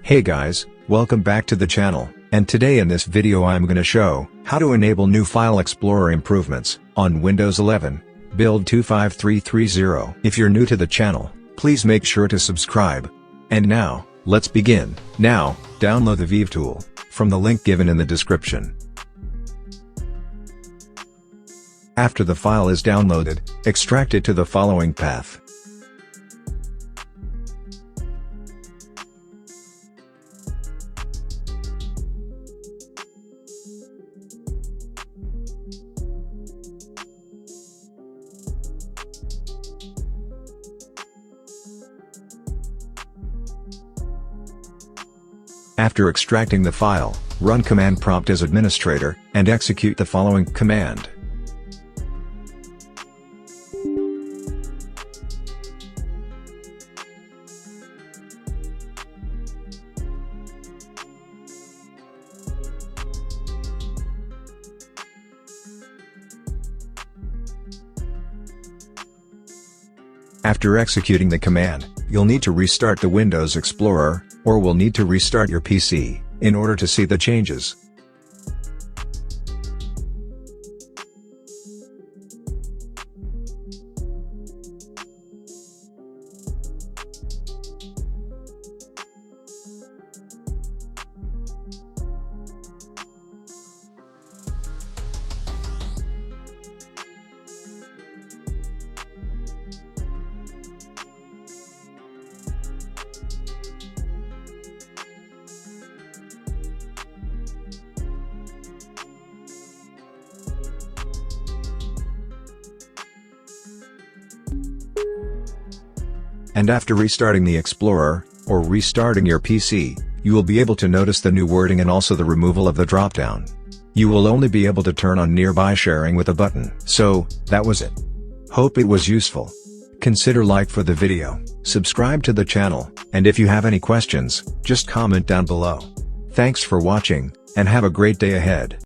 Hey guys, welcome back to the channel, and today in this video I'm gonna show how to enable new File Explorer improvements on Windows 11, build 25330. If you're new to the channel, please make sure to subscribe. And now, let's begin. Now, download the Vive tool from the link given in the description. After the file is downloaded, extract it to the following path. After extracting the file, run command prompt as administrator, and execute the following command. After executing the command, you'll need to restart the Windows Explorer, or will need to restart your PC, in order to see the changes. And after restarting the Explorer, or restarting your PC, you will be able to notice the new wording and also the removal of the dropdown. You will only be able to turn on nearby sharing with a button. So, that was it. Hope it was useful. Consider like for the video, subscribe to the channel, and if you have any questions, just comment down below. Thanks for watching, and have a great day ahead.